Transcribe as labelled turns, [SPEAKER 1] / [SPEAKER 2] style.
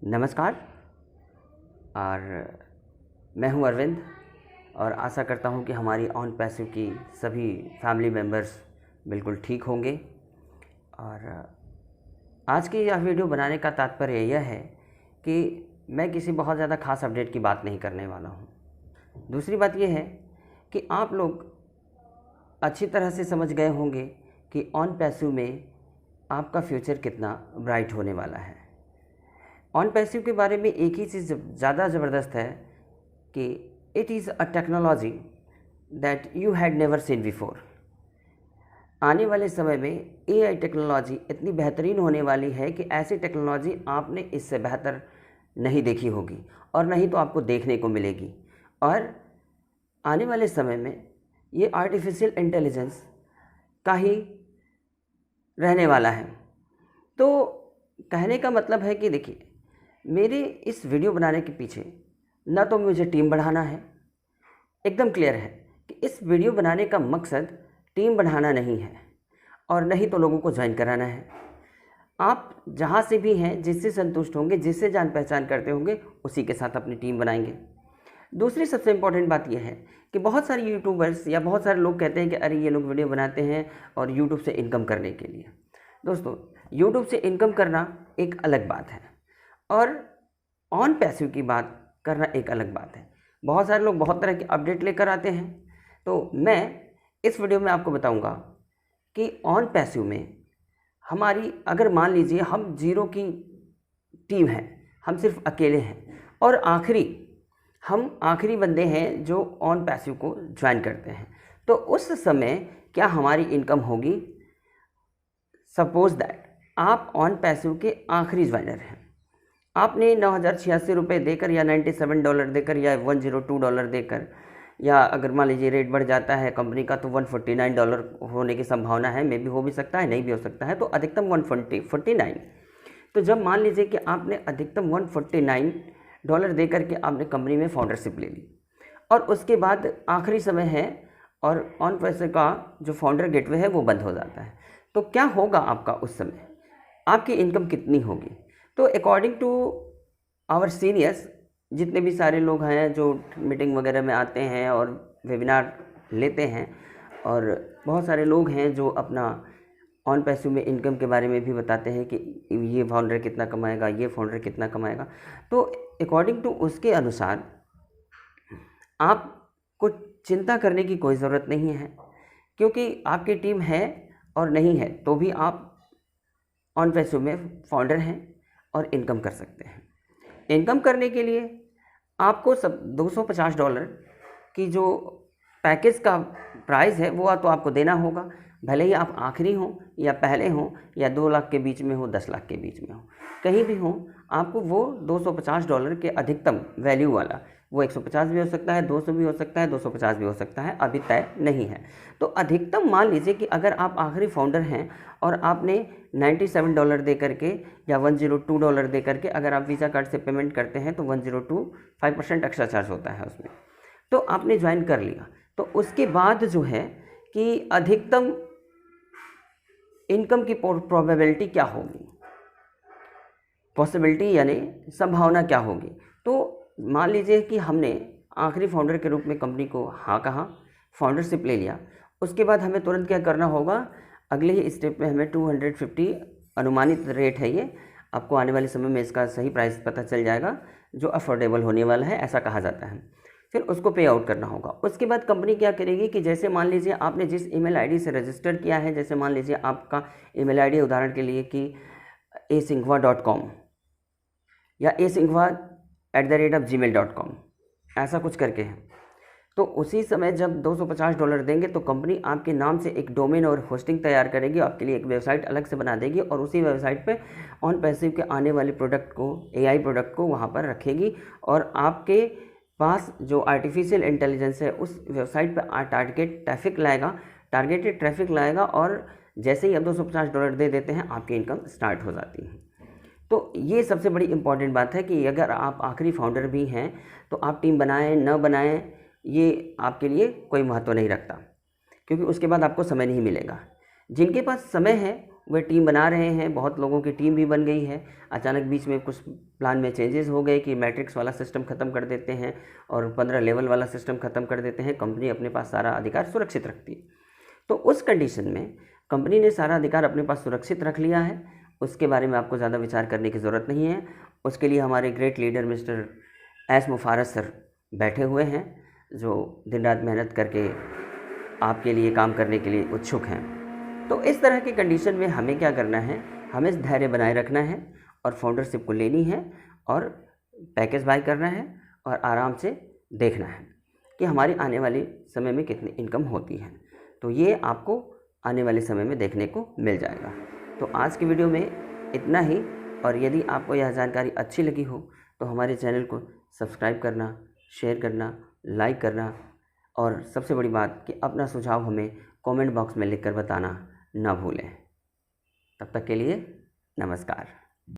[SPEAKER 1] नमस्कार। और मैं हूं अरविंद और आशा करता हूं कि हमारी ऑन पैसिव की सभी फैमिली मेम्बर्स बिल्कुल ठीक होंगे। और आज की यह वीडियो बनाने का तात्पर्य यह है कि मैं किसी बहुत ज़्यादा ख़ास अपडेट की बात नहीं करने वाला हूं। दूसरी बात यह है कि आप लोग अच्छी तरह से समझ गए होंगे कि ऑन पैसिव में आपका फ्यूचर कितना ब्राइट होने वाला है। ऑन पैसिव के बारे में एक ही चीज़ ज़्यादा ज़बरदस्त है कि it is a technology that you had never seen before. आने वाले समय में एआई टेक्नोलॉजी इतनी बेहतरीन होने वाली है कि ऐसी टेक्नोलॉजी आपने इससे बेहतर नहीं देखी होगी और नहीं तो आपको देखने को मिलेगी। और आने वाले समय में ये आर्टिफिशियल इंटेलिजेंस का ही रहने वाला है। तो कहने का मतलब है कि देखिए, मेरे इस वीडियो बनाने के पीछे ना तो मुझे टीम बढ़ाना है, एकदम क्लियर है कि इस वीडियो बनाने का मकसद टीम बढ़ाना नहीं है और नहीं तो लोगों को ज्वाइन कराना है। आप जहाँ से भी हैं, जिससे संतुष्ट होंगे, जिससे जान पहचान करते होंगे, उसी के साथ अपनी टीम बनाएंगे। दूसरी सबसे इम्पॉर्टेंट बात यह है कि बहुत सारे यूट्यूबर्स या बहुत सारे लोग कहते हैं कि अरे ये लोग वीडियो बनाते हैं और यूट्यूब से इनकम करने के लिए। दोस्तों, यूट्यूब से इनकम करना एक अलग बात है और ऑन पैसिव की बात करना एक अलग बात है। बहुत सारे लोग बहुत तरह के अपडेट लेकर आते हैं, तो मैं इस वीडियो में आपको बताऊंगा कि ऑन पैसिव में हमारी, अगर मान लीजिए हम जीरो की टीम है, हम सिर्फ अकेले हैं और हम आखिरी बंदे हैं जो ऑन पैसिव को ज्वाइन करते हैं, तो उस समय क्या हमारी इनकम होगी। सपोज दैट आप ऑन पैसिव के आखिरी ज्वाइनर हैं, आपने $9,086 देकर या $97 देकर या $102 देकर, या अगर मान लीजिए रेट बढ़ जाता है कंपनी का तो $149 होने की संभावना है। मे भी हो भी सकता है, नहीं भी हो सकता है, तो अधिकतम 149। तो जब मान लीजिए कि आपने अधिकतम $149 दे करके आपने कंपनी में फाउंडरशिप ले ली और उसके बाद आखिरी समय है और ऑन पैसिव का जो फाउंडर गेटवे है वो बंद हो जाता है, तो क्या होगा आपका उस समय, आपकी इनकम कितनी होगी। तो अकॉर्डिंग टू आवर सीनियर्स, जितने भी सारे लोग हैं जो मीटिंग वगैरह में आते हैं और वेबिनार लेते हैं, और बहुत सारे लोग हैं जो अपना ऑन पैसिव में इनकम के बारे में भी बताते हैं कि ये फाउंडर कितना कमाएगा, ये फाउंडर कितना कमाएगा। तो अकॉर्डिंग टू उसके अनुसार आपको चिंता करने की कोई ज़रूरत नहीं है, क्योंकि आपकी टीम है और नहीं है तो भी आप ऑन पैसिव में फाउंडर हैं और इनकम कर सकते हैं। इनकम करने के लिए आपको सब $250 की जो पैकेज का प्राइस है वो तो आपको देना होगा, भले ही आप आखिरी हों या पहले हों या 2 लाख के बीच में हो, 10 लाख के बीच में हो, कहीं भी हो, आपको वो $250 के अधिकतम वैल्यू वाला, वो 150 भी हो सकता है, 200 भी हो सकता है, 250 भी हो सकता है, अभी तय नहीं है। तो अधिकतम मान लीजिए कि अगर आप आखिरी फाउंडर हैं और आपने $97 दे करके या $102 दे करके अगर आप वीज़ा कार्ड से पेमेंट करते हैं तो 102 5% एक्स्ट्रा चार्ज होता है उसमें, तो आपने ज्वाइन कर लिया। तो उसके बाद जो है कि अधिकतम इनकम की प्रोबेबिलिटी क्या होगी, पॉसिबिलिटी यानी संभावना क्या होगी। तो मान लीजिए कि हमने आखिरी फाउंडर के रूप में कंपनी को हाँ कहा, फाउंडरशिप ले लिया, उसके बाद हमें तुरंत क्या करना होगा, अगले ही स्टेप में हमें 250 अनुमानित रेट है, ये आपको आने वाले समय में इसका सही प्राइस पता चल जाएगा, जो अफोर्डेबल होने वाला है ऐसा कहा जाता है। फिर उसको पे आउट करना होगा। उसके बाद कंपनी क्या करेगी कि जैसे मान लीजिए आपने जिस ईमेल आईडी से रजिस्टर किया है, जैसे मान लीजिए आपका ईमेल आईडी उदाहरण के लिए कि asinghwa.com या asinghwa@gmail.com, ऐसा कुछ करके है, तो उसी समय जब $250 देंगे तो कंपनी आपके नाम से एक डोमेन और होस्टिंग तैयार करेगी, आपके लिए एक वेबसाइट अलग से बना देगी और उसी वेबसाइट पे ऑन पैसिव के आने वाले प्रोडक्ट को, एआई प्रोडक्ट को वहाँ पर रखेगी और आपके पास जो आर्टिफिशियल इंटेलिजेंस है उस वेबसाइट पर टारगेटेड ट्रैफिक लाएगा और जैसे ही आप $250 दे देते हैं आपकी इनकम स्टार्ट हो जाती है। तो ये सबसे बड़ी इम्पॉर्टेंट बात है कि अगर आप आखिरी फाउंडर भी हैं तो आप टीम बनाएं न बनाएं, ये आपके लिए कोई महत्व नहीं रखता, क्योंकि उसके बाद आपको समय नहीं मिलेगा। जिनके पास समय है वे टीम बना रहे हैं, बहुत लोगों की टीम भी बन गई है। अचानक बीच में कुछ प्लान में चेंजेस हो गए कि मैट्रिक्स वाला सिस्टम ख़त्म कर देते हैं और 15 लेवल वाला सिस्टम ख़त्म कर देते हैं, कंपनी अपने पास सारा अधिकार सुरक्षित रखती है। तो उस कंडीशन में कंपनी ने सारा अधिकार अपने पास सुरक्षित रख लिया है, उसके बारे में आपको ज़्यादा विचार करने की ज़रूरत नहीं है। उसके लिए हमारे great leader mister S Mufaras sir बैठे हुए हैं, जो दिन रात मेहनत करके आपके लिए काम करने के लिए उत्सुक हैं। तो इस तरह की कंडीशन में हमें क्या करना है, हमें धैर्य बनाए रखना है और फाउंडरशिप को लेनी है और पैकेज बाय करना है और आराम से देखना है कि हमारी आने वाले समय में कितनी इनकम होती है। तो ये आपको आने वाले समय में देखने को मिल जाएगा। तो आज की वीडियो में इतना ही, और यदि आपको यह जानकारी अच्छी लगी हो तो हमारे चैनल को सब्सक्राइब करना, शेयर करना, लाइक करना, और सबसे बड़ी बात कि अपना सुझाव हमें कमेंट बॉक्स में लिखकर बताना ना भूलें। तब तक के लिए नमस्कार।